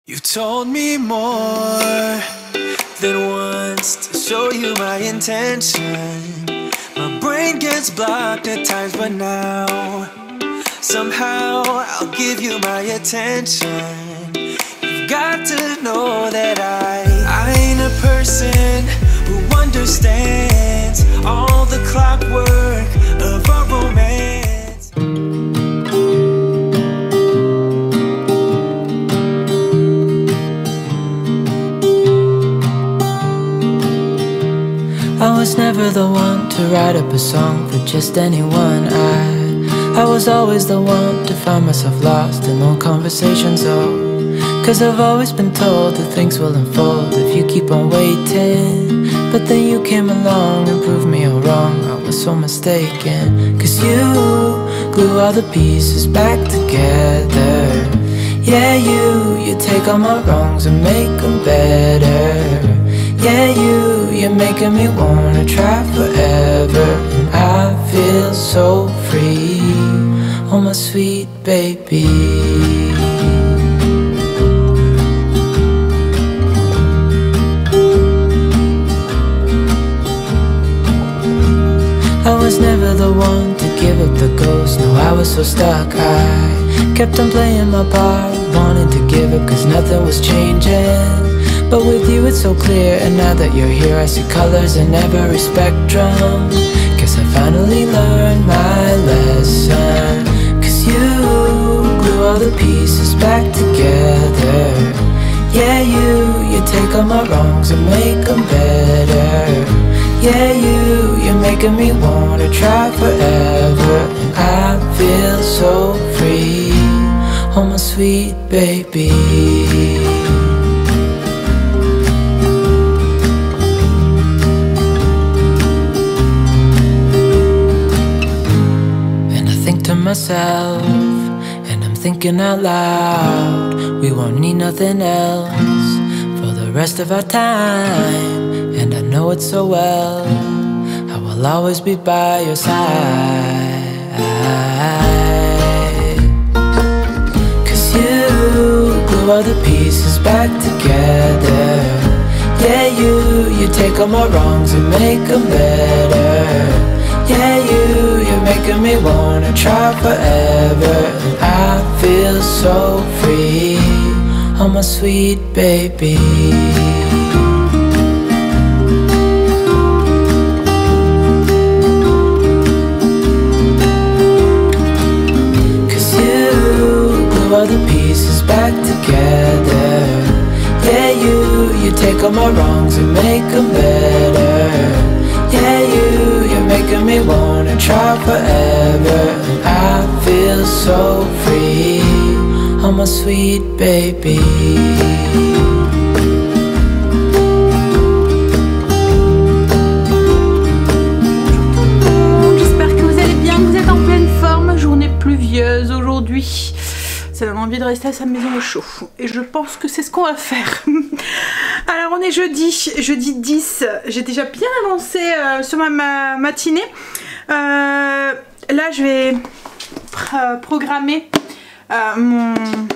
You told me more than once to show you my intention. My brain gets blocked at times, but now somehow I'll give you my attention. You've got to know that I ain't a person who understands all the clockwork of a romance. I was never the one to write up a song for just anyone. I was always the one to find myself lost in long conversations. Cause I've always been told that things will unfold if you keep on waiting. But then you came along and proved me all wrong. I was so mistaken. Cause you glue all the pieces back together. Yeah, you take all my wrongs and make them better. Yeah, you're making me wanna try forever. And I feel so free, oh my sweet baby. I was never the one to give up the ghost. No, I was so stuck. I kept on playing my part, wanting to give up cause nothing was changing. But with you it's so clear, and now that you're here I see colors in every spectrum. Guess I finally learned my lesson. Cause you glue all the pieces back together. Yeah, you take all my wrongs and make them better. Yeah, you're making me wanna try forever. And I feel so free, oh my sweet baby. Myself, and I'm thinking out loud, we won't need nothing else for the rest of our time. And I know it so well, I will always be by your side. Cause you glue all the pieces back together. Yeah, you take all my wrongs and make them better. Yeah, you're making me wanna try forever. And I feel so free, oh my sweet baby. Cause you glue all the pieces back together. Yeah, you take all my wrongs and make them better. Yeah, you're making me wanna try forever. And I feel so free, oh my sweet baby. J'espère que vous allez bien, que vous êtes en pleine forme. Journée pluvieuse aujourd'hui. Ça donne envie de rester à sa maison au chaud. Et je pense que c'est ce qu'on va faire. Alors on est jeudi 10. J'ai déjà bien avancé sur ma matinée. Là je vais programmer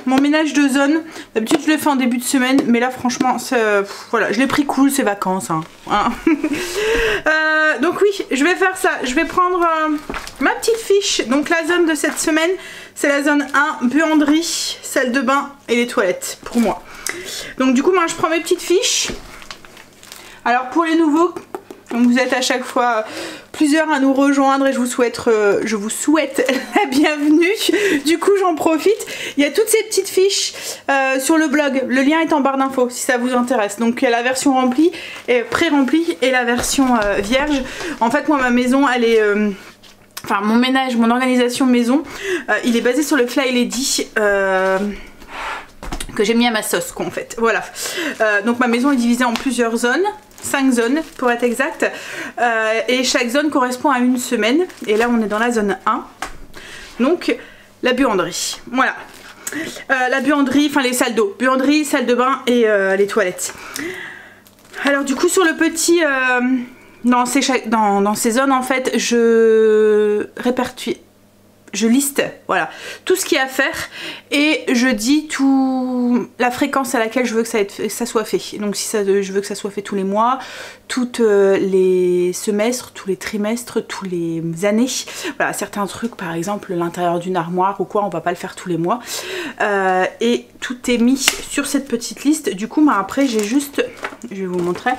mon ménage de zone. D'habitude je le fais en début de semaine. Mais là franchement voilà, je l'ai pris cool, c'est vacances. Hein. Donc oui, je vais faire ça. Je vais prendre ma petite fiche. Donc la zone de cette semaine, c'est la zone 1, buanderie, salle de bain et les toilettes pour moi. Donc du coup moi je prends mes petites fiches. Alors pour les nouveaux, donc vous êtes à chaque fois plusieurs à nous rejoindre et je vous souhaite la bienvenue. Du coup j'en profite. Il y a toutes ces petites fiches sur le blog. Le lien est en barre d'infos si ça vous intéresse. Donc il y a la version remplie et pré-remplie et la version vierge. En fait moi ma maison elle est... Enfin mon ménage, mon organisation maison, il est basé sur le Fly Lady que j'ai mis à ma sauce quoi en fait. Voilà. Donc ma maison est divisée en plusieurs zones. 5 zones pour être exact, et chaque zone correspond à une semaine, et là on est dans la zone 1, donc la buanderie, voilà. La buanderie, enfin les salles d'eau, buanderie, salle de bain et les toilettes. Alors du coup sur le petit, dans ces zones en fait je je liste, voilà, tout ce qu'il y a à faire et je dis tout la fréquence à laquelle je veux que ça soit fait. Donc si je veux que ça soit fait tous les mois, toutes les semestres, tous les trimestres, tous les années. Voilà, certains trucs, par exemple l'intérieur d'une armoire ou quoi, on va pas le faire tous les mois. Et tout est mis sur cette petite liste. Du coup, après j'ai juste, je vais vous montrer.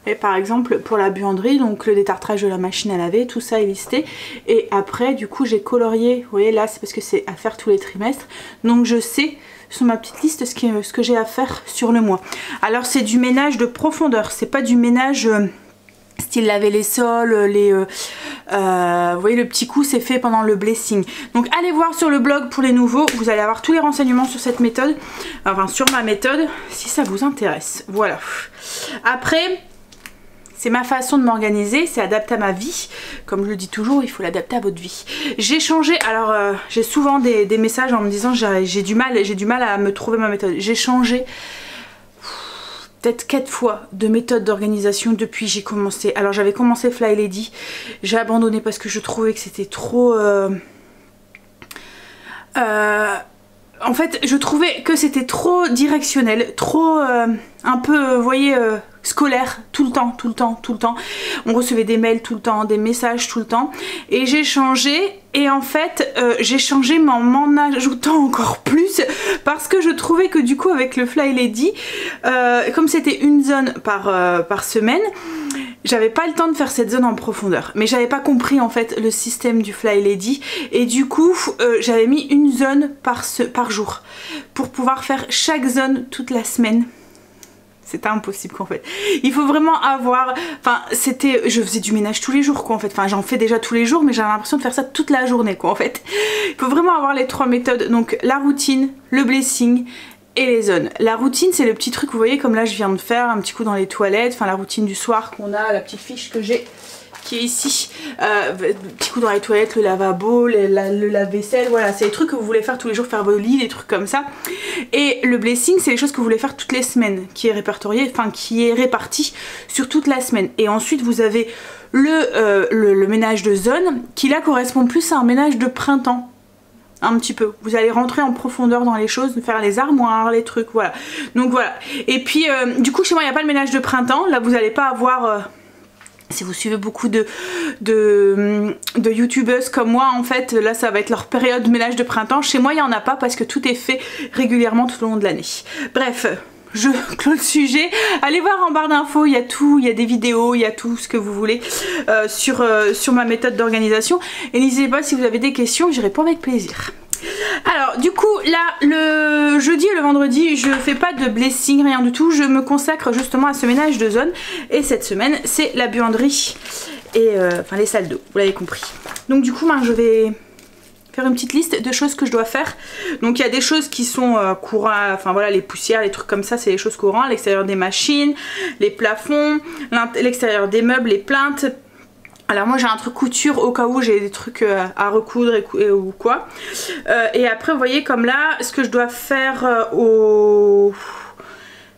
Et par exemple pour la buanderie, donc le détartrage de la machine à laver, tout ça est listé. Et après du coup j'ai colorié, vous voyez là c'est parce que c'est à faire tous les trimestres. Donc je sais sur ma petite liste ce que j'ai à faire sur le mois. Alors c'est du ménage de profondeur, c'est pas du ménage style laver les sols, vous voyez le petit coup c'est fait pendant le blessing. Donc allez voir sur le blog pour les nouveaux, vous allez avoir tous les renseignements sur cette méthode, enfin sur ma méthode si ça vous intéresse. Voilà. Après c'est ma façon de m'organiser, c'est adapté à ma vie. Comme je le dis toujours, il faut l'adapter à votre vie. J'ai changé, alors j'ai souvent des messages en me disant j'ai du mal à me trouver ma méthode. J'ai changé peut-être 4 fois de méthode d'organisation depuis que j'ai commencé. Alors j'avais commencé Fly Lady, j'ai abandonné parce que je trouvais que c'était trop... en fait, je trouvais que c'était trop directionnel, trop un peu, vous voyez, scolaire, tout le temps. On recevait des mails tout le temps, des messages tout le temps. Et j'ai changé, et en fait, j'ai changé mais en m'en ajoutant encore plus, parce que je trouvais que du coup, avec le Fly Lady, comme c'était une zone par semaine, j'avais pas le temps de faire cette zone en profondeur, mais j'avais pas compris en fait le système du Fly Lady et du coup j'avais mis une zone par jour pour pouvoir faire chaque zone toute la semaine. C'était impossible qu'en fait. Il faut vraiment avoir... Enfin, je faisais du ménage tous les jours quoi en fait. Enfin, j'en fais déjà tous les jours mais j'avais l'impression de faire ça toute la journée quoi en fait. Il faut vraiment avoir les 3 méthodes. Donc la routine, le blessing et les zones. La routine c'est le petit truc, vous voyez comme là je viens de faire un petit coup dans les toilettes, enfin la routine du soir qu'on a, la petite fiche que j'ai qui est ici, petit coup dans les toilettes, le lavabo, le lave-vaisselle, voilà c'est les trucs que vous voulez faire tous les jours, faire vos lits, des trucs comme ça. Et le blessing c'est les choses que vous voulez faire toutes les semaines, qui est répertorié, enfin qui est réparti sur toute la semaine. Et ensuite vous avez le ménage de zone qui là correspond plus à un ménage de printemps. Un petit peu, vous allez rentrer en profondeur dans les choses, faire les armoires, les trucs, voilà. Donc voilà, et puis du coup chez moi il n'y a pas le ménage de printemps, là vous n'allez pas avoir... si vous suivez beaucoup de youtubeuses comme moi en fait, là ça va être leur période de ménage de printemps. Chez moi il n'y en a pas parce que tout est fait régulièrement tout au long de l'année. Bref, je clôt le sujet. Allez voir en barre d'infos, il y a tout, il y a des vidéos, il y a tout ce que vous voulez sur ma méthode d'organisation. Et n'hésitez pas si vous avez des questions, j'y réponds avec plaisir. Alors du coup là le jeudi et le vendredi je fais pas de blessing, rien du tout, je me consacre justement à ce ménage de zone et cette semaine c'est la buanderie et enfin les salles d'eau, vous l'avez compris. Donc du coup je vais faire une petite liste de choses que je dois faire. Donc il y a des choses qui sont courantes, enfin voilà les poussières, les trucs comme ça c'est les choses courantes, l'extérieur des machines, les plafonds, l'extérieur des meubles, les plaintes. Alors moi j'ai un truc couture au cas où j'ai des trucs à recoudre ou quoi. Et après vous voyez comme là ce que je dois faire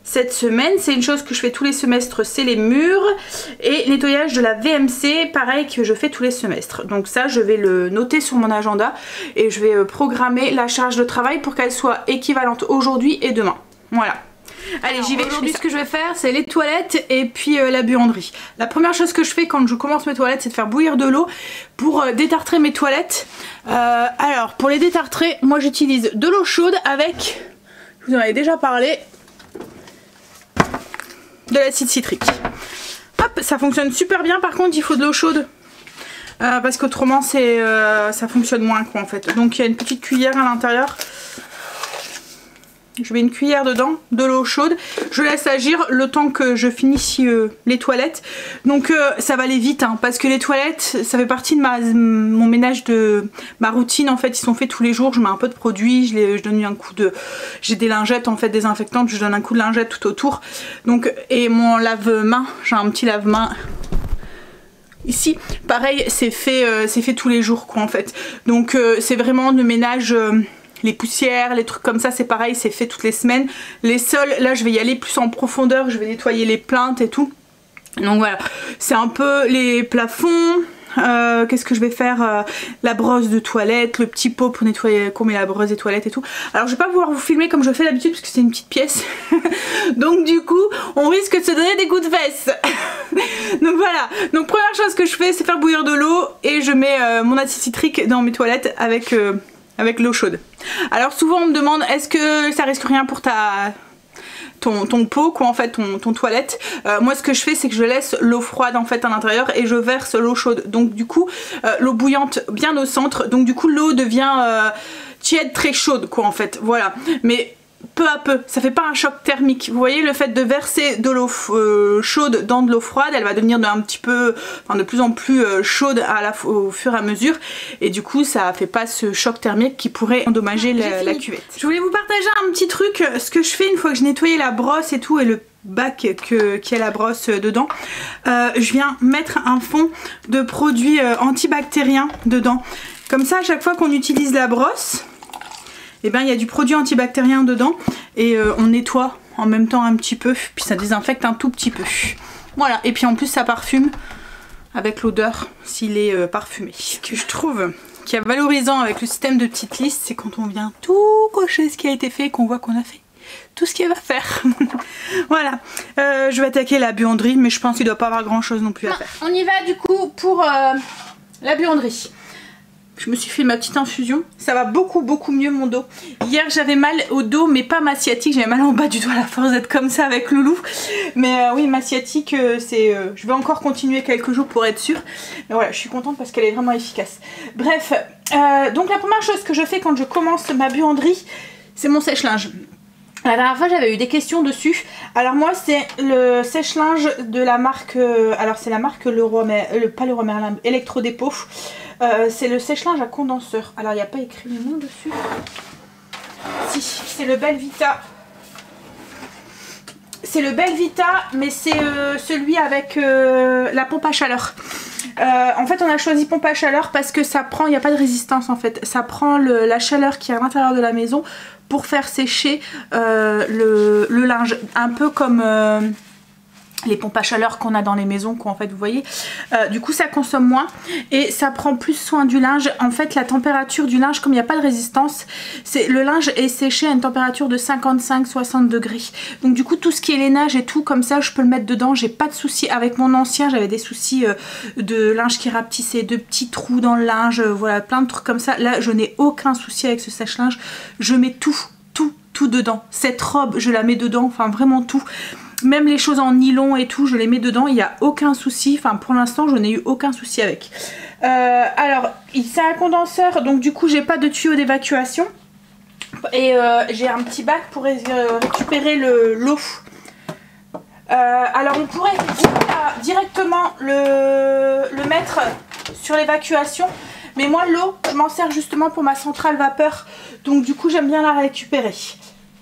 cette semaine, c'est une chose que je fais tous les semestres, c'est les murs et nettoyage de la VMC, pareil que je fais tous les semestres. Donc ça je vais le noter sur mon agenda et je vais programmer la charge de travail pour qu'elle soit équivalente aujourd'hui et demain. Voilà. Allez j'y vais. Aujourd'hui ce que je vais faire c'est les toilettes et puis la buanderie. La première chose que je fais quand je commence mes toilettes c'est de faire bouillir de l'eau pour détartrer mes toilettes. Alors pour les détartrer moi j'utilise de l'eau chaude avec, je vous en avais déjà parlé, de l'acide citrique. Hop, ça fonctionne super bien, par contre il faut de l'eau chaude. Parce qu'autrement ça fonctionne moins quoi en fait. Donc il y a une petite cuillère à l'intérieur. Je mets une cuillère dedans, de l'eau chaude, je laisse agir le temps que je finisse les toilettes. Donc ça va aller vite hein, parce que les toilettes ça fait partie de mon ménage, de ma routine en fait, ils sont faits tous les jours, je mets un peu de produit, je donne un coup de... J'ai des lingettes en fait désinfectantes, je donne un coup de lingette tout autour. Donc, et mon lave-main, j'ai un petit lave-main ici, pareil c'est fait tous les jours quoi en fait. Donc c'est vraiment le ménage... les poussières, les trucs comme ça c'est pareil, c'est fait toutes les semaines. Les sols, là je vais y aller plus en profondeur, je vais nettoyer les plaintes et tout. Donc voilà, c'est un peu les plafonds, Qu'est-ce que je vais faire? La brosse de toilette, le petit pot pour nettoyer, qu'on met la brosse des toilettes et tout. Alors je vais pas pouvoir vous filmer comme je fais d'habitude parce que c'est une petite pièce. Donc du coup on risque de se donner des coups de fesses. Donc voilà, donc première chose que je fais c'est faire bouillir de l'eau et je mets mon acide citrique dans mes toilettes avec l'eau chaude. Alors souvent on me demande est-ce que ça risque rien pour ton pot, quoi, en fait, ton toilette. Moi ce que je fais c'est que je laisse l'eau froide en fait à l'intérieur et je verse l'eau chaude. Donc du coup l'eau bouillante bien au centre, donc du coup l'eau devient tiède, très chaude quoi en fait, voilà. Mais peu à peu, ça fait pas un choc thermique. Vous voyez, le fait de verser de l'eau chaude dans de l'eau froide, elle va devenir de plus en plus chaude au fur et à mesure, et du coup ça fait pas ce choc thermique qui pourrait endommager la cuvette. Je voulais vous partager un petit truc, ce que je fais une fois que j'ai nettoyé la brosse et tout et le bac qui a la brosse dedans, je viens mettre un fond de produit antibactérien dedans. Comme ça à chaque fois qu'on utilise la brosse, et ben il y a du produit antibactérien dedans et on nettoie en même temps un petit peu, puis ça désinfecte un tout petit peu. Voilà, et puis en plus ça parfume avec l'odeur s'il est parfumé. Ce que je trouve qui est valorisant avec le système de petites listes, c'est quand on vient tout cocher ce qui a été fait et qu'on voit qu'on a fait tout ce qu'il va faire. Voilà, je vais attaquer la buanderie, mais je pense qu'il ne doit pas avoir grand chose non plus à faire. On y va du coup pour la buanderie. Je me suis fait ma petite infusion, ça va beaucoup mieux mon dos. Hier j'avais mal au dos mais pas ma sciatique, j'avais mal en bas du doigt à la force d'être comme ça avec Loulou. Mais oui, ma sciatique je vais encore continuer quelques jours pour être sûre. Mais voilà, je suis contente parce qu'elle est vraiment efficace. Bref, donc la première chose que je fais quand je commence ma buanderie, c'est mon sèche-linge. La dernière fois j'avais eu des questions dessus. Alors moi c'est le sèche-linge de la marque, alors c'est la marque Leroy Merlin, Electro-Dépôt. C'est le sèche-linge à condenseur. Alors il n'y a pas écrit le nom dessus. Si, c'est le Belvita. C'est le Belvita, mais c'est celui avec la pompe à chaleur. En fait on a choisi pompe à chaleur parce que ça prend, il n'y a pas de résistance en fait. Ça prend la chaleur qui est à l'intérieur de la maison pour faire sécher le linge. Un peu comme les pompes à chaleur qu'on a dans les maisons, quoi, en fait, vous voyez. Du coup ça consomme moins et ça prend plus soin du linge. En fait la température du linge, comme il n'y a pas de résistance, le linge est séché à une température de 55-60 degrés. Donc du coup tout ce qui est lainage et tout comme ça je peux le mettre dedans, j'ai pas de soucis. Avec mon ancien j'avais des soucis de linge qui rapetissait, de petits trous dans le linge, voilà, plein de trucs comme ça. Là je n'ai aucun souci avec ce sèche-linge, je mets tout dedans. Cette robe je la mets dedans, enfin vraiment tout. Même les choses en nylon et tout, je les mets dedans, il n'y a aucun souci. Enfin, pour l'instant, je n'ai eu aucun souci avec. Alors, c'est un condenseur, donc du coup, j'ai pas de tuyau d'évacuation. Et j'ai un petit bac pour récupérer l'eau. Alors, on pourrait directement le mettre sur l'évacuation. Mais moi, l'eau, je m'en sers justement pour ma centrale vapeur. Donc, du coup, j'aime bien la récupérer.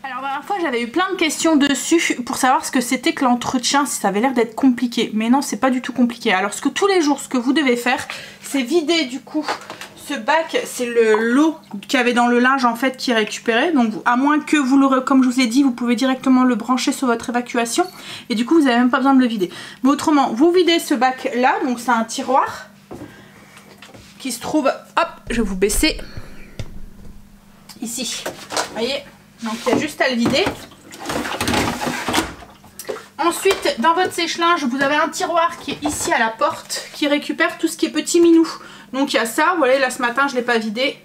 Alors la dernière fois j'avais eu plein de questions dessus pour savoir ce que c'était que l'entretien, si ça avait l'air d'être compliqué. Mais non, c'est pas du tout compliqué. Alors tous les jours ce que vous devez faire, c'est vider du coup ce bac, c'est l'eau qu'il y avait dans le linge en fait qui est récupérée. Donc à moins que vous l'aurez, comme je vous ai dit, vous pouvez directement le brancher sur votre évacuation. Et du coup vous n'avez même pas besoin de le vider. Mais autrement, vous videz ce bac là, donc c'est un tiroir qui se trouve, hop, je vais vous baisser, ici, vous voyez. Donc il y a juste à le vider. Ensuite, dans votre sèche-linge, vous avez un tiroir qui est ici à la porte, qui récupère tout ce qui est petit minou. Donc il y a ça, vous voyez, là ce matin je ne l'ai pas vidé.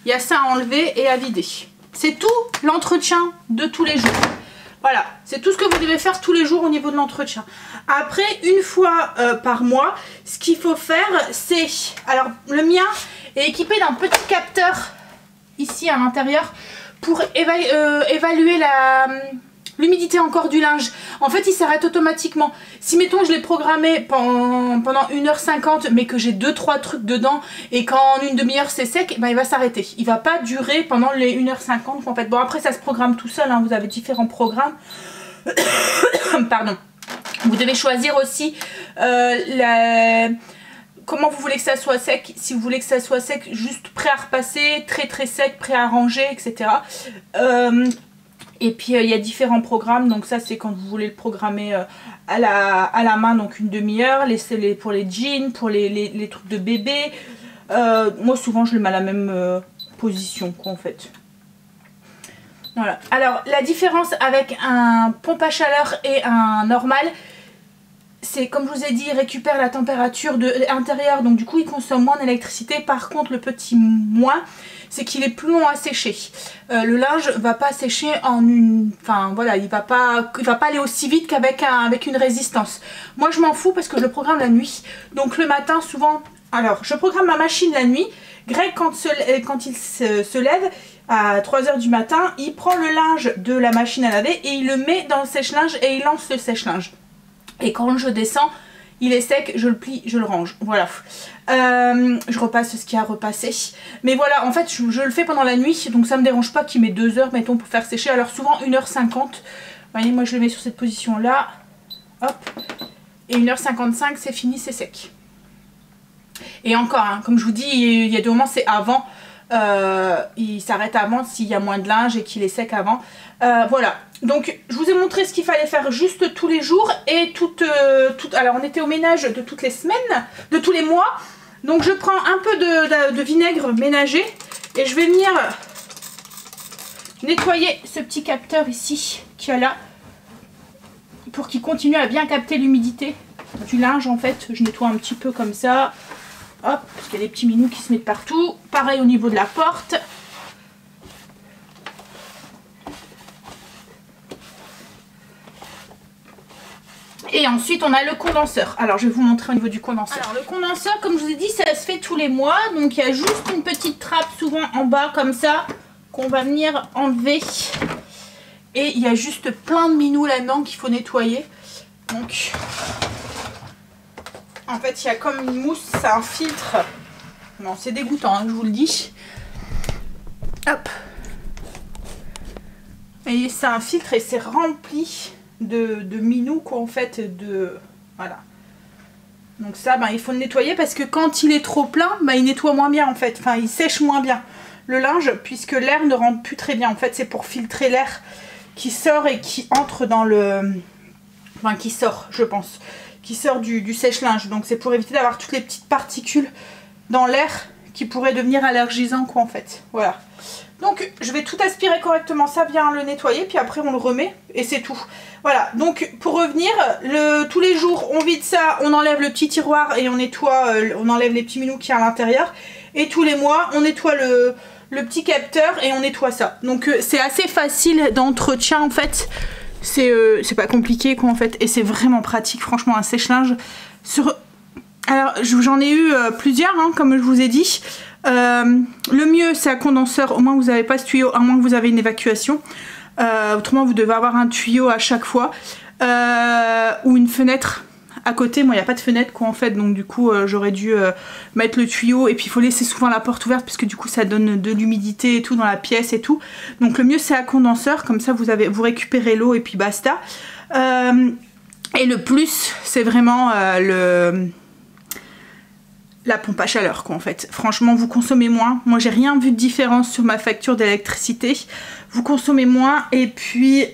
Il y a ça à enlever et à vider. C'est tout l'entretien de tous les jours. Voilà, c'est tout ce que vous devez faire tous les jours au niveau de l'entretien. Après, une fois par mois, ce qu'il faut faire, c'est... Alors, le mien est équipé d'un petit capteur ici à l'intérieur pour évaluer l'humidité encore du linge. En fait il s'arrête automatiquement. Si mettons je l'ai programmé pendant 1h50 mais que j'ai 2-3 trucs dedans et qu'en une demi-heure c'est sec, ben il va s'arrêter. Il va pas durer pendant les 1h50 en fait. Bon après ça se programme tout seul, hein, vous avez différents programmes. Pardon. Vous devez choisir aussi comment vous voulez que ça soit sec. Si vous voulez que ça soit sec, juste prêt à repasser, très sec, prêt à ranger, etc. Et puis il y a différents programmes, donc ça c'est quand vous voulez le programmer à la main, donc une demi-heure, pour les jeans, pour les trucs de bébé. Moi souvent je le mets à la même position quoi en fait. Voilà. Alors la différence avec un pompe à chaleur et un normal, c'est comme je vous ai dit, il récupère la température de l'intérieur, donc du coup il consomme moins d'électricité. Par contre le petit moins, c'est qu'il est plus long à sécher. Le linge va pas sécher en une... Enfin voilà, il va pas aller aussi vite qu'avec une résistance. Moi je m'en fous parce que je le programme la nuit. Donc le matin souvent... Alors je programme ma machine la nuit. Greg quand il se lève à 3 h du matin, il prend le linge de la machine à laver et il le met dans le sèche-linge et il lance le sèche-linge. Et quand je descends, il est sec, je le plie, je le range. Voilà. Je repasse ce qu'il y a à repasser. Mais voilà, en fait, je le fais pendant la nuit. Donc ça me dérange pas qu'il met 2 heures, mettons, pour faire sécher. Alors souvent 1h50. Vous voyez, moi je le mets sur cette position-là. Hop. Et 1h55, c'est fini, c'est sec. Et encore, hein, comme je vous dis, il y a des moments, c'est avant. Il s'arrête avant s'il y a moins de linge et qu'il est sec avant. Voilà. Donc je vous ai montré ce qu'il fallait faire juste tous les jours et alors on était au ménage de toutes les semaines, de tous les mois. Donc je prends un peu de vinaigre ménager et je vais venir nettoyer ce petit capteur ici qu'il y a là pour qu'il continue à bien capter l'humidité du linge en fait. Je nettoie un petit peu comme ça. Hop, parce qu'il y a des petits minous qui se mettent partout. Pareil au niveau de la porte. Et ensuite on a le condenseur. Alors je vais vous montrer au niveau du condenseur. Alors le condenseur, comme je vous ai dit, ça se fait tous les mois. Donc il y a juste une petite trappe souvent en bas comme ça qu'on va venir enlever. Et il y a juste plein de minous là-dedans qu'il faut nettoyer. Donc en fait il y a comme une mousse, c'est un filtre. Non, c'est dégoûtant, hein, je vous le dis. Hop. Et c'est un filtre et c'est rempli de minous quoi en fait, voilà. Donc ça il faut le nettoyer parce que quand il est trop plein il nettoie moins bien en fait, enfin il sèche moins bien le linge puisque l'air ne rentre plus très bien en fait. C'est pour filtrer l'air qui sort et qui entre dans le... Enfin qui sort je pense, qui sort du sèche-linge. Donc c'est pour éviter d'avoir toutes les petites particules dans l'air qui pourraient devenir allergisants quoi en fait, voilà. Donc je vais tout aspirer correctement, ça vient le nettoyer, puis après on le remet et c'est tout. Voilà, donc pour revenir, tous les jours on vide ça, on enlève le petit tiroir et on nettoie, on enlève les petits minous qu'il y a à l'intérieur. Et tous les mois on nettoie le petit capteur et on nettoie ça. Donc c'est assez facile d'entretien en fait, c'est pas compliqué quoi en fait. Et c'est vraiment pratique franchement un sèche-linge. Alors j'en ai eu plusieurs hein, comme je vous ai dit. Le mieux c'est un condenseur, au moins vous n'avez pas ce tuyau, à moins que vous avez une évacuation. Autrement vous devez avoir un tuyau à chaque fois ou une fenêtre à côté. Moi il n'y a pas de fenêtre quoi en fait, donc du coup j'aurais dû mettre le tuyau. Et puis il faut laisser souvent la porte ouverte parce que du coup ça donne de l'humidité et tout dans la pièce et tout. Donc le mieux c'est un condenseur, comme ça vous récupérez l'eau et puis basta. Et le plus c'est vraiment la pompe à chaleur quoi en fait. Franchement vous consommez moins. Moi j'ai rien vu de différence sur ma facture d'électricité. Vous consommez moins et puis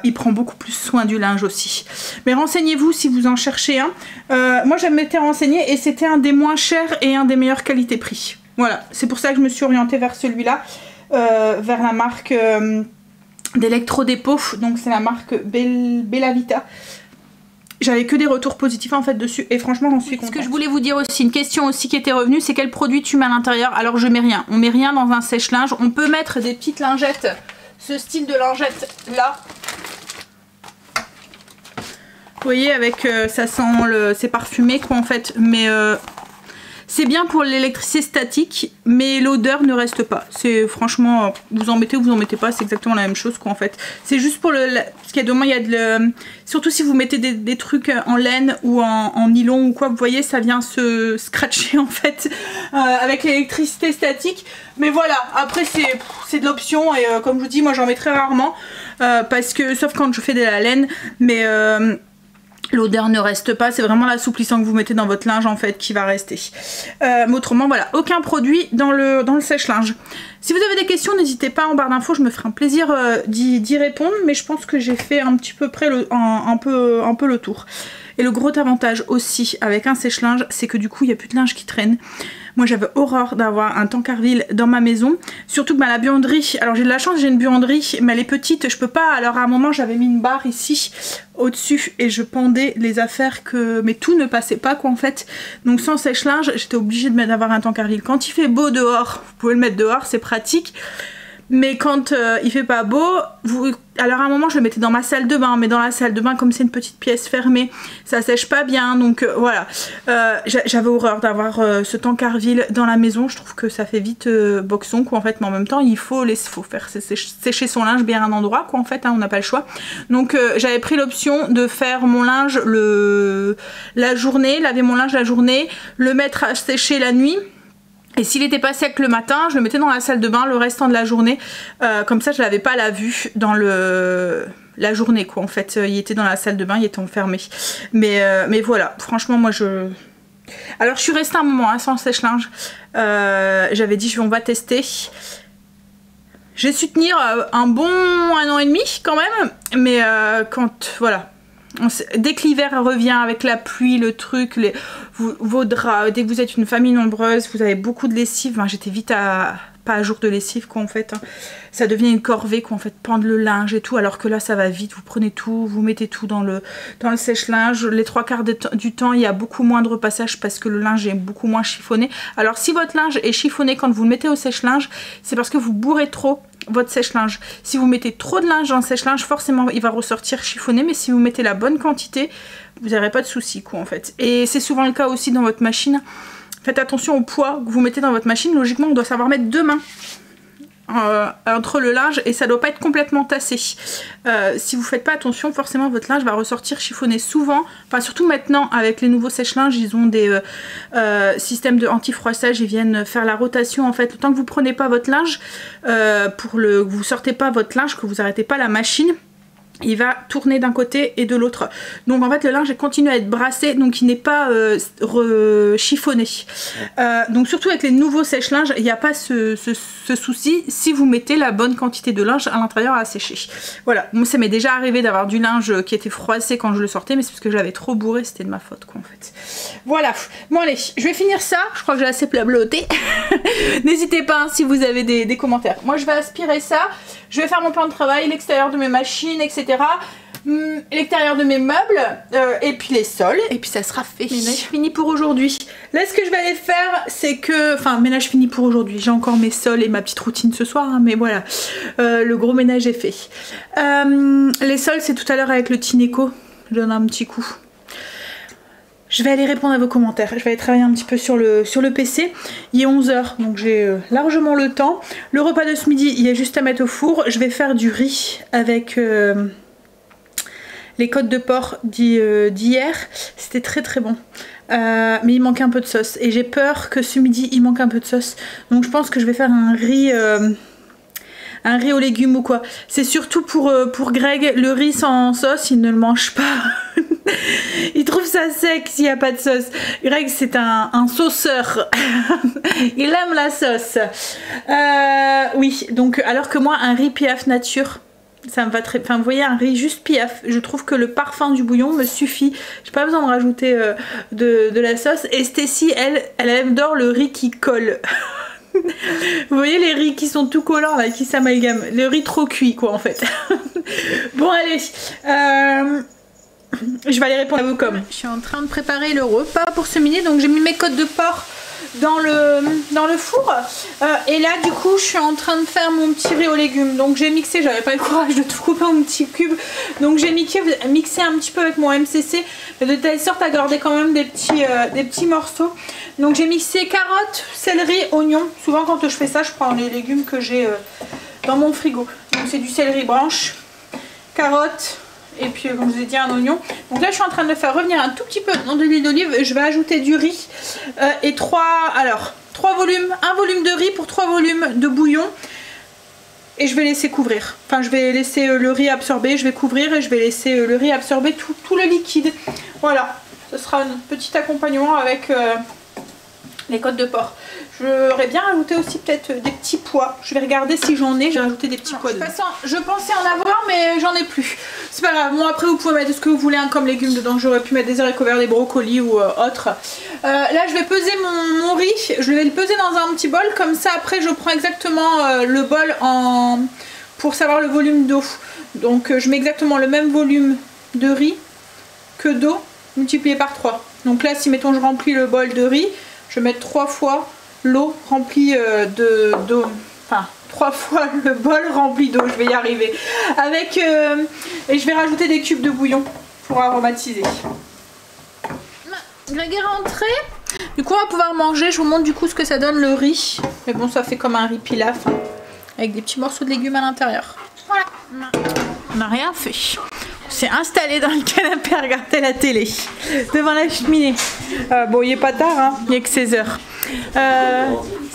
il prend beaucoup plus soin du linge aussi. Mais renseignez-vous si vous en cherchez un. Moi je m'étais renseignée et c'était un des moins chers et un des meilleures qualité-prix. Voilà, c'est pour ça que je me suis orientée vers celui-là, vers la marque d'Electrodépôt. Donc c'est la marque Bellavita. J'avais que des retours positifs en fait dessus et franchement j'en suis contente. Ce que je voulais vous dire aussi, une question aussi qui était revenue, c'est quel produit tu mets à l'intérieur. Alors je mets rien, on met rien dans un sèche-linge. On peut mettre des petites lingettes, ce style de lingette là. Vous voyez avec ça sent c'est parfumé quoi en fait, mais c'est bien pour l'électricité statique, mais l'odeur ne reste pas. C'est franchement, vous en mettez ou vous en mettez pas, c'est exactement la même chose quoi en fait. C'est juste pour parce qu'il y a de moins, il y a surtout si vous mettez des trucs en laine ou en nylon ou quoi, vous voyez ça vient se scratcher en fait avec l'électricité statique. Mais voilà, après c'est de l'option et comme je vous dis, moi j'en mets très rarement parce que sauf quand je fais de la laine, mais L'odeur ne reste pas, c'est vraiment l'assouplissant que vous mettez dans votre linge en fait qui va rester. Mais autrement voilà, aucun produit dans le sèche-linge. Si vous avez des questions, n'hésitez pas en barre d'infos, je me ferai un plaisir d'y répondre, mais je pense que j'ai fait un petit peu près un peu le tour. Et le gros avantage aussi avec un sèche-linge, c'est que du coup il n'y a plus de linge qui traîne. Moi j'avais horreur d'avoir un Tancarville dans ma maison, surtout que la buanderie, alors j'ai de la chance, j'ai une buanderie, mais elle est petite, je peux pas, alors à un moment j'avais mis une barre ici, au-dessus, et je pendais les affaires mais tout ne passait pas quoi en fait. Donc sans sèche-linge, j'étais obligée d'avoir un Tancarville. Quand il fait beau dehors, vous pouvez le mettre dehors, c'est pratique. Mais quand il fait pas beau, alors à un moment je le mettais dans ma salle de bain, mais dans la salle de bain comme c'est une petite pièce fermée, ça sèche pas bien, donc voilà. J'avais horreur d'avoir ce Tancarville dans la maison, je trouve que ça fait vite boxon quoi en fait, mais en même temps il faut faire sécher son linge bien à un endroit quoi en fait, hein, on n'a pas le choix. Donc j'avais pris l'option de faire mon linge la journée, laver mon linge la journée, le mettre à sécher la nuit. Et s'il n'était pas sec le matin, je le mettais dans la salle de bain le restant de la journée. Comme ça, je l'avais pas à la vue dans la journée, quoi. En fait, il était dans la salle de bain, il était enfermé. Mais voilà, franchement, moi, Alors, je suis restée un moment hein, sans sèche-linge. J'avais dit, on va tester. J'ai su tenir un bon 1 an et demi, quand même. Mais voilà. Dès que l'hiver revient avec la pluie, le truc, vos draps, dès que vous êtes une famille nombreuse, vous avez beaucoup de lessive. Enfin, j'étais vite pas à jour de lessive quoi en fait. Hein. Ça devient une corvée quoi en fait, prendre le linge et tout, alors que là ça va vite, vous prenez tout, vous mettez tout dans le sèche-linge. Les 3/4 du temps, il y a beaucoup moins de repassage parce que le linge est beaucoup moins chiffonné. Alors si votre linge est chiffonné quand vous le mettez au sèche-linge, c'est parce que vous bourrez trop votre sèche-linge. Si vous mettez trop de linge dans le sèche-linge, forcément il va ressortir chiffonné, mais si vous mettez la bonne quantité, vous n'aurez pas de soucis quoi en fait. Et c'est souvent le cas aussi dans votre machine. Faites attention au poids que vous mettez dans votre machine. Logiquement, on doit savoir mettre 2 mains entre le linge et ça doit pas être complètement tassé. Si vous faites pas attention, forcément votre linge va ressortir chiffonné souvent. Enfin, surtout maintenant avec les nouveaux sèche-linges, ils ont des systèmes de anti-froissage. Ils viennent faire la rotation en fait. Le temps que vous prenez pas votre linge, vous sortez pas votre linge, que vous arrêtez pas la machine, il va tourner d'un côté et de l'autre. Donc en fait le linge continue à être brassé, donc il n'est pas chiffonné. Donc surtout avec les nouveaux sèche-linges, il n'y a pas ce souci si vous mettez la bonne quantité de linge à l'intérieur à sécher. Voilà, moi ça m'est déjà arrivé d'avoir du linge qui était froissé quand je le sortais, mais c'est parce que je l'avais trop bourré, c'était de ma faute quoi en fait. Voilà, bon allez, je vais finir ça, je crois que j'ai assez blablaté. N'hésitez pas hein, si vous avez des commentaires. Moi je vais aspirer ça, je vais faire mon plan de travail, l'extérieur de mes machines, etc. L'extérieur de mes meubles et puis les sols et puis ça sera fait. Ménage fini pour aujourd'hui. Là ce que je vais aller faire c'est que, enfin ménage fini pour aujourd'hui, j'ai encore mes sols et ma petite routine ce soir hein, mais voilà, le gros ménage est fait. Les sols c'est tout à l'heure avec le Tineco, je donne un petit coup. Je vais aller répondre à vos commentaires, je vais aller travailler un petit peu sur le PC. Il est 11 h donc j'ai largement le temps. Le repas de ce midi, il y a juste à mettre au four. Je vais faire du riz avec les côtes de porc d'hier. C'était très très bon. Mais il manque un peu de sauce. Et j'ai peur que ce midi, il manque un peu de sauce. Donc je pense que je vais faire un riz aux légumes ou quoi. C'est surtout pour Greg, le riz sans sauce, il ne le mange pas. Il trouve ça sec s'il n'y a pas de sauce. Greg c'est un sauceur. Il aime la sauce. Oui, donc alors que moi un riz Piaf nature, ça me va très... Enfin vous voyez, un riz juste Piaf, je trouve que le parfum du bouillon me suffit. J'ai pas besoin de rajouter de la sauce. Et Stécie, elle adore le riz qui colle. Vous voyez les riz qui sont tout collants là, qui s'amalgament. Le riz trop cuit quoi en fait. Bon allez, je vais aller répondre à vos coms. Je suis en train de préparer le repas pour ce midi, donc j'ai mis mes côtes de porc dans le four. Et là du coup je suis en train de faire mon petit riz aux légumes. Donc j'ai mixé, j'avais pas le courage de tout couper en petits cubes. Donc j'ai mixé un petit peu avec mon MCC, mais de telle sorte à garder quand même des petits morceaux. Donc j'ai mixé carottes, céleri, oignons. Souvent quand je fais ça, je prends les légumes que j'ai dans mon frigo. Donc c'est du céleri branche, carottes, et puis comme je vous ai dit un oignon. Donc là je suis en train de le faire revenir un tout petit peu dans de l'huile d'olive. Je vais ajouter du riz et 3 volumes, un volume de riz pour 3 volumes de bouillon. et je vais laisser couvrir. Enfin, je vais laisser le riz absorber, je vais couvrir et je vais laisser le riz absorber tout le liquide. Voilà, ce sera un petit accompagnement avec les côtes de porc. J'aurais bien rajouté aussi peut-être des petits pois. Je vais regarder si j'en ai. J'ai rajouté des petits pois. De toute façon, je pensais en avoir, mais j'en ai plus. C'est pas grave. Bon, après, vous pouvez mettre ce que vous voulez hein, comme légumes dedans. J'aurais pu mettre des haricots verts, des brocolis ou autre. Là, je vais peser mon riz. Je vais le peser dans un petit bol. Comme ça, après, je prends exactement le bol pour savoir le volume d'eau. Donc, je mets exactement le même volume de riz que d'eau multiplié par 3. Donc là, si mettons, je remplis le bol de riz, je vais mettre 3 fois l'eau remplie d'eau, enfin 3 fois le bol rempli d'eau, je vais y arriver. Avec et je vais rajouter des cubes de bouillon pour aromatiser. Greg est rentré. Du coup on va pouvoir manger. Je vous montre du coup ce que ça donne le riz. Mais bon, ça fait comme un riz pilaf hein, avec des petits morceaux de légumes à l'intérieur. Voilà. On n'a rien fait. On s'est installé dans le canapé à regarder la télé devant la cheminée. Bon, il est pas tard, hein, il est que 16h.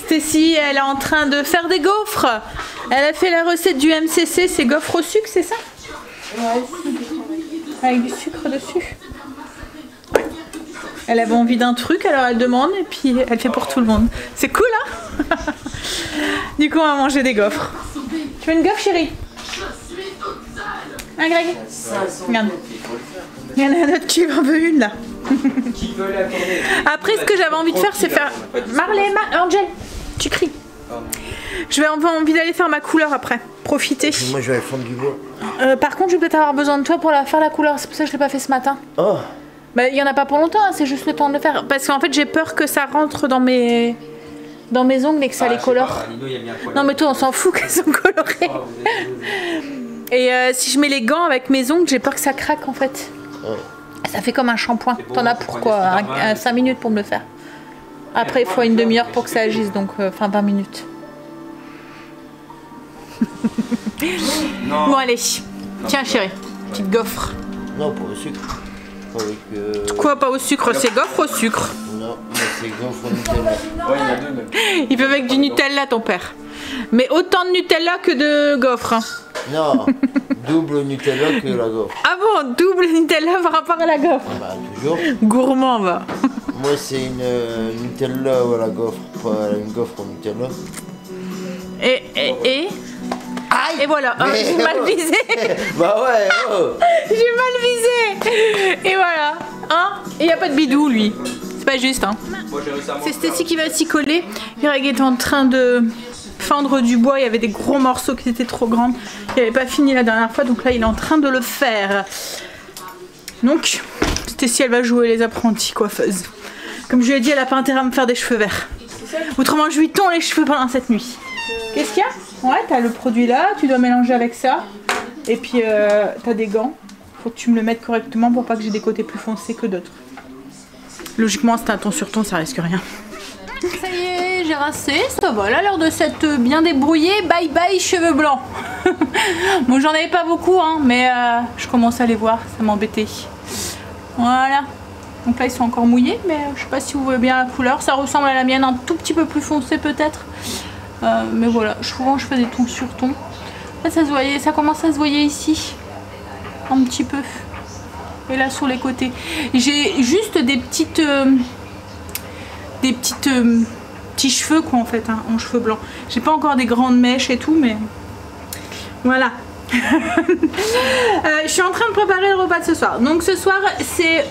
Stacy, elle est en train de faire des gaufres. Elle a fait la recette du MCC, c'est gaufres au sucre, c'est ça? Ouais. Avec du sucre dessus. Ouais. Elle avait envie d'un truc, alors elle demande et puis elle fait pour tout le monde. C'est cool, hein? Du coup, on va manger des gaufres. Tu veux une gaufre, chérie? Ah, Greg, regarde. Il y en a un autre qui en veut une là. Après, ce que j'avais envie de faire, c'est faire. Marley, Angel, tu cries. Je vais avoir envie d'aller faire ma couleur après. Profiter. Moi, je vais fondre du bois. Par contre, je vais peut-être avoir besoin de toi pour faire la couleur. C'est pour ça que je l'ai pas fait ce matin. Oh. Bah, il y en a pas pour longtemps, hein, c'est juste le temps de le faire. Parce qu'en fait, j'ai peur que ça rentre dans mes ongles et que ça les colore. Non, mais toi, on s'en fout qu'elles sont colorées. Et si je mets les gants avec mes ongles, j'ai peur que ça craque en fait. Ça fait comme un shampoing. T'en as pour quoi 5 minutes pour me le faire. Après, il faut une demi-heure pour que ça agisse, donc enfin 20 minutes. Bon, allez. Tiens, chérie, petite gaufre. Non, pas au sucre. Avec, Quoi, pas au sucre? C'est gaufre au sucre. Non, c'est gaufre au Nutella. Ouais, il y en a deux même. Il peut avec du Nutella, ton père. Mais autant de Nutella que de gaufre. Hein. Non, double Nutella que la gaufre. Ah bon, double Nutella par rapport à la gaufre? Bah, toujours. Gourmand, va. Moi, c'est une Nutella ou la gaufre, pas une gaufre au Nutella. Et Aïe. Et voilà, Mais j'ai mal visé. Bah ouais, oh. J'ai mal visé. Et voilà, hein. Et il n'y a pas de bidou, lui. C'est pas juste, hein. C'est Stacy qui va s'y coller. Greg est en train de fendre du bois. Il y avait des gros morceaux qui étaient trop grands. Il n'avait pas fini la dernière fois, donc là, il est en train de le faire. Donc, Stacy, elle va jouer les apprentis coiffeuses. Comme je lui ai dit, elle n'a pas intérêt à me faire des cheveux verts. Autrement, je lui tonds les cheveux pendant cette nuit. Qu'est-ce qu'il y a? Ouais, t'as le produit là, tu dois mélanger avec ça. Et puis, t'as des gants. Faut que tu me le mettes correctement pour pas que j'ai des côtés plus foncés que d'autres. Logiquement, c'est un ton sur ton, ça risque rien. Ça y est, j'ai rincé. Ça va, là, l'heure de s'être bien débrouillé. Bye bye, cheveux blancs. Bon, j'en avais pas beaucoup, hein, mais je commence à les voir, ça m'embêtait. Voilà. Donc là, ils sont encore mouillés, mais je sais pas si vous voyez bien la couleur. Ça ressemble à la mienne, un tout petit peu plus foncé peut-être. Mais voilà, souvent je fais des tons sur tons. Là, ça se voyait, ça commence à se voir ici. Un petit peu. Et là, sur les côtés. J'ai juste des petits cheveux, quoi, en fait, hein, en cheveux blancs. J'ai pas encore des grandes mèches et tout, mais voilà. Je suis en train de préparer le repas de ce soir. Donc ce soir c'est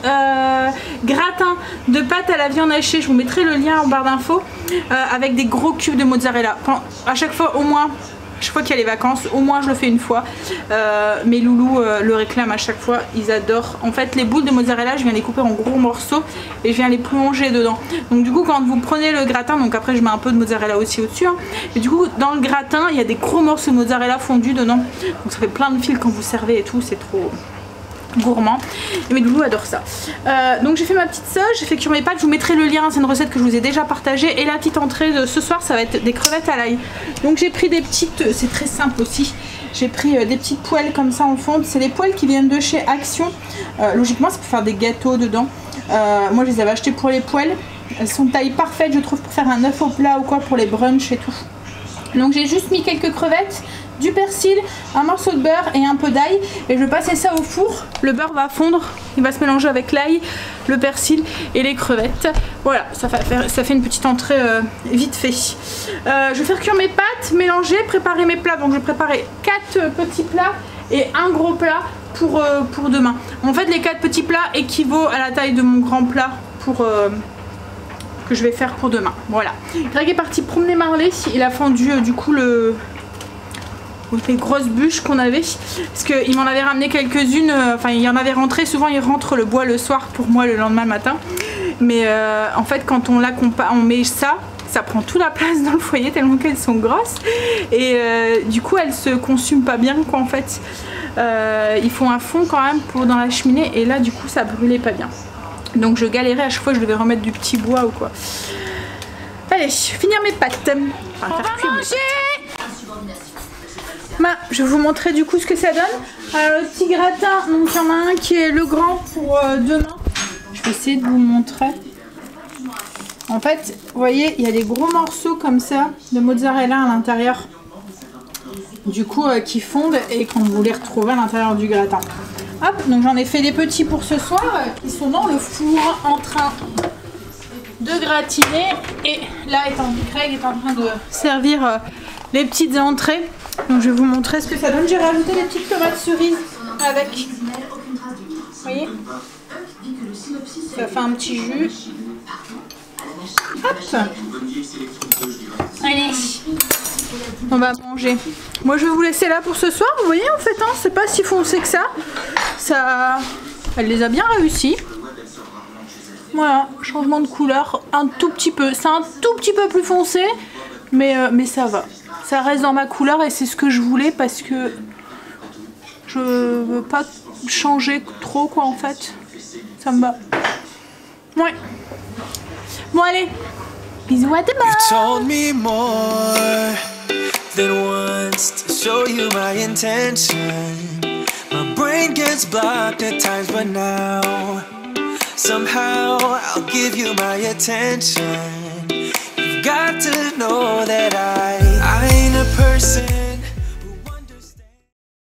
gratin de pâte à la viande hachée. Je vous mettrai le lien en barre d'infos avec des gros cubes de mozzarella. Enfin, à chaque fois au moins, chaque fois qu'il y a les vacances, au moins je le fais une fois. Mes loulous le réclament à chaque fois, ils adorent. En fait, les boules de mozzarella, je viens les couper en gros morceaux et je viens les plonger dedans. Donc du coup, quand vous prenez le gratin, donc après je mets un peu de mozzarella aussi au-dessus, hein, et du coup dans le gratin, il y a des gros morceaux de mozzarella fondus dedans. Donc ça fait plein de fils quand vous servez et tout, c'est trop gourmand. Et mes loulous adorent ça. Donc j'ai fait ma petite sauce, j'ai fait cuire mes pâtes, je vous mettrai le lien, c'est une recette que je vous ai déjà partagée. Et la petite entrée de ce soir, ça va être des crevettes à l'ail. Donc j'ai pris des petites, c'est très simple aussi, j'ai pris des petites poêles comme ça en fonte. C'est des poêles qui viennent de chez Action. Logiquement c'est pour faire des gâteaux dedans. Moi je les avais achetées pour les poêles. Elles sont taille parfaite je trouve pour faire un œuf au plat ou quoi, pour les brunchs et tout. Donc j'ai juste mis quelques crevettes, du persil, un morceau de beurre et un peu d'ail. Et je vais passer ça au four. Le beurre va fondre, il va se mélanger avec l'ail, le persil et les crevettes. Voilà, ça fait une petite entrée vite fait. Je vais faire cuire mes pâtes, mélanger, préparer mes plats. Donc je vais préparer 4 petits plats et un gros plat pour demain. En fait, les 4 petits plats équivaut à la taille de mon grand plat que je vais faire pour demain. Voilà. Greg est parti promener Marley. Il a fendu du coup les grosses bûches qu'on avait. Parce qu'il m'en avait ramené quelques-unes. Enfin, il y en avait rentré. Souvent, il rentre le bois le soir pour moi le lendemain matin. Mais en fait, quand on met ça prend toute la place dans le foyer tellement qu'elles sont grosses. Et du coup, elles se consument pas bien quoi en fait. Il faut un fond quand même dans la cheminée. Et là, du coup, ça brûlait pas bien. Donc je galérais à chaque fois, je devais remettre du petit bois ou quoi. Allez, finir mes pâtes. Enfin, faire cuire mes pâtes. Je vais vous montrer du coup ce que ça donne. Alors le petit gratin, donc il y en a un qui est le grand pour demain. Je vais essayer de vous montrer. En fait, vous voyez, il y a des gros morceaux comme ça de mozzarella à l'intérieur. Du coup, qui fondent et qu'on vous les retrouve à l'intérieur du gratin. Hop, donc j'en ai fait des petits pour ce soir qui sont dans le four en train de gratiner. Et là, Craig est en train de servir les petites entrées. Donc je vais vous montrer ce que ça donne. J'ai rajouté des petites tomates cerises avec. Vous voyez? Ça fait un petit jus. Hop. Allez. On va manger. Moi je vais vous laisser là pour ce soir. Vous voyez en fait, hein, c'est pas si foncé que ça. Elle les a bien réussi. Voilà, changement de couleur un tout petit peu. C'est un tout petit peu plus foncé, mais ça va. Ça reste dans ma couleur et c'est ce que je voulais parce que je veux pas changer trop quoi en fait. Ça me va. Ouais. Bon allez. Bisous à demain. You told me more than once to show you my intention. My brain gets blocked at times, but now somehow I'll give you my attention. You've got to know that I ain't a person